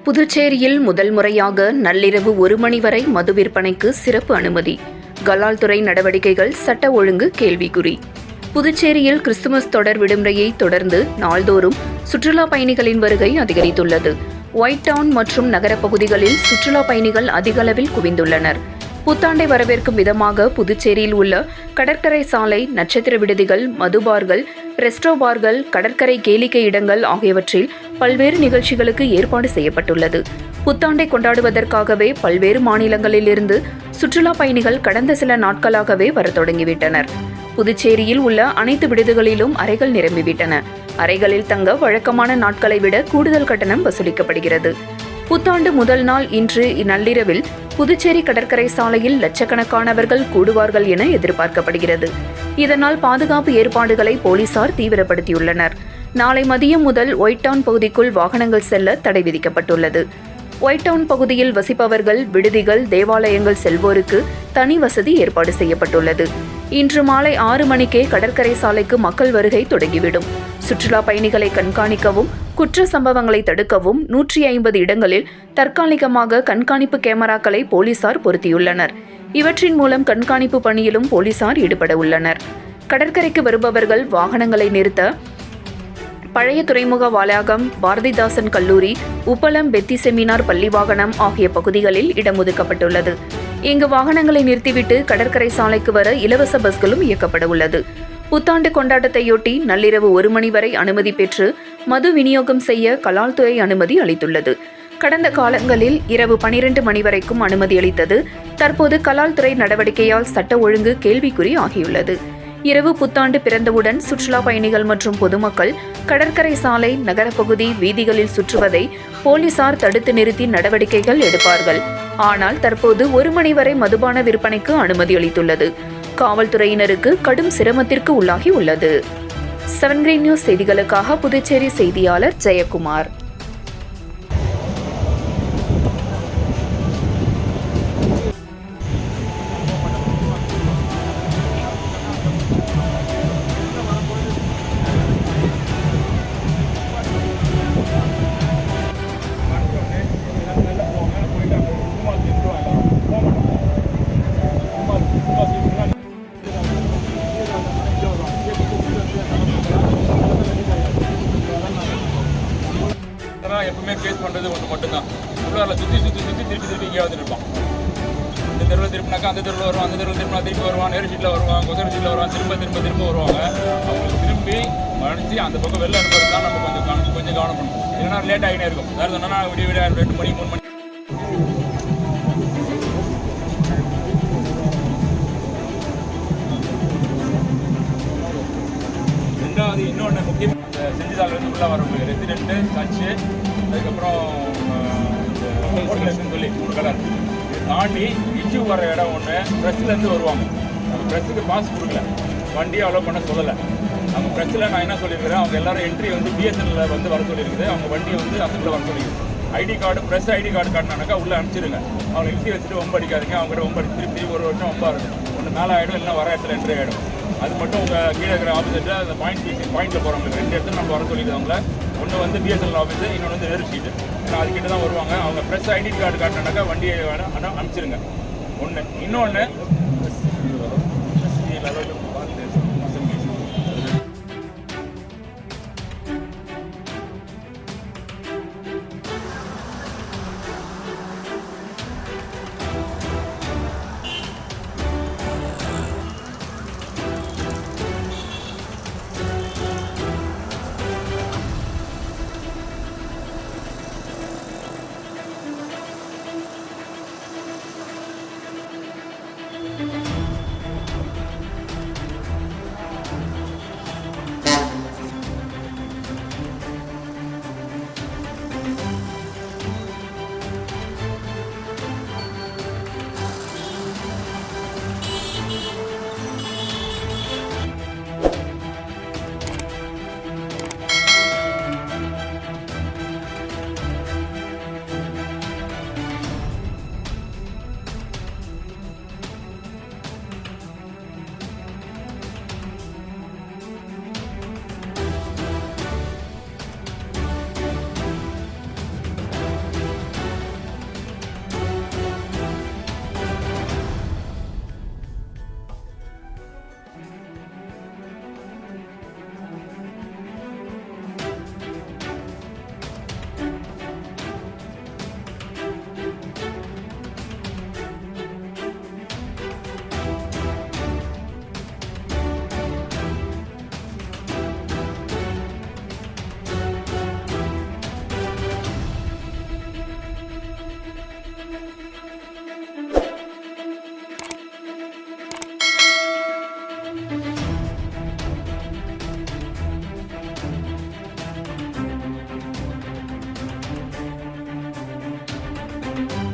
புதுச்சேரியில் முதல் முறையாக நள்ளிரவு 1 மணி வரை மது விற்பனைக்கு சிறப்பு அனுமதி. கலால் துறை நடவடிக்கைகள் சட்ட ஒழுங்கு கேள்விக்குறி. புதுச்சேரியில் கிறிஸ்துமஸ் தொடர் விடுமுறையை தொடர்ந்து நாள்தோறும் சுற்றுலா பயணிகளின் வருகை அதிகரித்துள்ளது. ஒயிட் டவுன் மற்றும் நகரப் பகுதிகளில் சுற்றுலா பயணிகள் அதிக அளவில் குவிந்துள்ளனர். புத்தாண்டை வரவேற்கும் விதமாக புதுச்சேரியில் உள்ள கடற்கரை சாலை, நட்சத்திர விடுதிகள், மதுபார்கள், ரெஸ்டோ பார்கள், கடற்கரை கேளிக்கை இடங்கள் ஆகியவற்றில் பல்வேறு நிகழ்ச்சிகளுக்கு ஏற்பாடு செய்யப்பட்டுள்ளது. புத்தாண்டை கொண்டாடுவதற்காகவே பல்வேறு மாநிலங்களிலிருந்து சுற்றுலா பயணிகள் கடந்த சில நாட்களாகவே வரத் தொடங்கிவிட்டனர். புதுச்சேரியில் உள்ள அனைத்து விடுதிகளிலும் அறைகள் நிரம்பிவிட்டன. அறைகளில் தங்க வழக்கமான நாட்களை விட கூடுதல் கட்டணம் வசூலிக்கப்படுகிறது. புத்தாண்டு முதல் நாள் இன்று நள்ளிரவில் புதுச்சேரி கடற்கரை சாலையில் லட்சக்கணக்கானவர்கள் கூடுவார்கள் என எதிர்பார்க்கப்படுகிறது. இதனால் பாதுகாப்பு ஏற்பாடுகளை போலீசார் தீவிரப்படுத்தியுள்ளனர். நாளை மதியம் முதல் ஒயிட் டவுன் பகுதிக்குள் வாகனங்கள் செல்ல தடை விதிக்கப்பட்டுள்ளது. ஒயிட் டவுன் பகுதியில் வசிப்பவர்கள், விடுதிகள், தேவாலயங்கள் செல்வோருக்கு தனி வசதி ஏற்பாடு செய்யப்பட்டுள்ளது. இன்று மாலை 6 மணிக்கே கடற்கரை சாலைக்கு மக்கள் வருகை தொடங்கிவிடும். சுற்றுலா பயணிகளை கண்காணிக்கவும், குற்ற சம்பவங்களை தடுக்கவும் 150 இடங்களில் தற்காலிகமாக கண்காணிப்பு கேமராக்களை போலீசார் பொருத்தியுள்ளனர். இவற்றின் மூலம் கண்காணிப்பு பணியிலும் போலீசார் ஈடுபட உள்ளனர். கடற்கரைக்கு வருபவர்கள் வாகனங்களை நிறுத்த பழைய துறைமுக வளாகம், பாரதிதாசன் கல்லூரி, உப்பளம், பெத்தி செமினார் பள்ளி வாகனம் ஆகிய பகுதிகளில் இடம் ஒதுக்கப்பட்டுள்ளது. இங்கு வாகனங்களை நிறுத்திவிட்டு கடற்கரை சாலைக்கு வர இலவச பஸ்களும் இயக்கப்பட உள்ளது. புத்தாண்டு கொண்டாட்டத்தையொட்டி நள்ளிரவு 1 மணி வரை அனுமதி பெற்று மது விநியோகம் செய்ய கலால் துறை அனுமதி அளித்துள்ளது. கடந்த காலங்களில் இரவு 12 மணி வரைக்கும் அனுமதி அளித்தது. தற்போது கலால் துறை நடவடிக்கையால் சட்ட ஒழுங்கு கேள்விக்குறி ஆகியுள்ளது. இரவு புத்தாண்டு பிறந்தவுடன் சுற்றுலா பயணிகள் மற்றும் பொதுமக்கள் கடற்கரை சாலை, நகரப்பகுதி, வீதிகளில் சுற்றுவதை போலீசார் தடுத்து நிறுத்தி நடவடிக்கைகள் எடுப்பார்கள். ஆனால் தற்போது 1 மணி வரை மதுபான விற்பனைக்கு அனுமதி அளித்துள்ளது. காவல்துறையினருக்கு கடும் சிரமத்திற்கு உள்ளாகி உள்ளது. 7 கிரீன் நியூஸ் செய்திகளுக்காக புதுச்சேரி செய்தியாளர் ஜெயக்குமார். எப்பவுமே ஃபேஸ் பண்ணுறது ஒன்று மட்டும்தான். உள்ளாரில் சுற்றி திருப்பி எங்கேயாவது இருப்பான். இந்த தெருவில் திருப்பினாக்கா அந்த தெருவில் வருவான், அந்த தெருவில் திரும்பினா திருப்பி வருவான், நேரு சீட்டில் வருவான், கொதர் சீட்டில் வருவான், திரும்ப வருவாங்க. அவங்களுக்கு திரும்பி மறைச்சி அந்த பக்கம் வெளில அனுப்புறது தான் நம்ம கொஞ்சம் கவனம் பண்ணணும். இல்லைன்னா லேட் ஆகினே இருக்கும். வேறு சொன்னால் விடிய 2 மணி 3 மணி. ரெண்டாவது இன்னொன்று முக்கியம், அந்த செஞ்சிதாலேருந்து உள்ளே வரவங்க ரெசிடென்ட்டு, சர்ச்சு, அதுக்கப்புறம் ஹோட்டலேஷன் சொல்லி 3 கலர் தாண்டி இஷ்யூ வர இடம் ஒன்று. ப்ரெஸ்லேருந்து வருவாங்க. நம்ம ப்ரெஸ்ஸுக்கு பாஸ் கொடுக்கல, வண்டியை அலோவ் பண்ண சொல்லலை. நம்ம ப்ரெஸ்ஸில் நான் என்ன சொல்லியிருக்கிறேன், அவங்க எல்லாரும் என்ட்ரி வந்து பிஎஸ்என்எல்ல வந்து வர சொல்லியிருக்குது. அவங்க வண்டியை வந்து அசம்பில் வர சொல்லியிருக்குது. ID card, press ID card காட்டினாக்கா உள்ளே அனுப்பிச்சிருங்க. அவங்க எழுதி வச்சுட்டு வம்பு அடிக்காதீங்க. அவங்க வம்பு அடிச்சு திருப்பி 1 வருஷம் வம்பா இருக்கும். ஒன்று மேலே ஆகிடும், இல்லைன்னா வர இடத்துல என்ட்ரி ஆகிடும். அது மட்டும் உங்கள் கீழே இருக்கிற ஆஃபீஸில் அந்த பாயிண்டில் போகிறவங்களுக்கு 2 இடத்துல நம்ம வர சொல்லிடுது. அவங்கள ஒன்று வந்து பிஎஸ்என்எல் ஆஃபீஸு, இன்னொன்று வந்து நேரு ஷீட்டு. ஏன்னா அதுக்கிட்ட தான் வருவாங்க. அவங்க ப்ரெஸ் ஐடி கார்டு காட்டினாக்கா வண்டியை அனுப்பிச்சிருங்க. ஒன்று. இன்னொன்று போகிறோம்.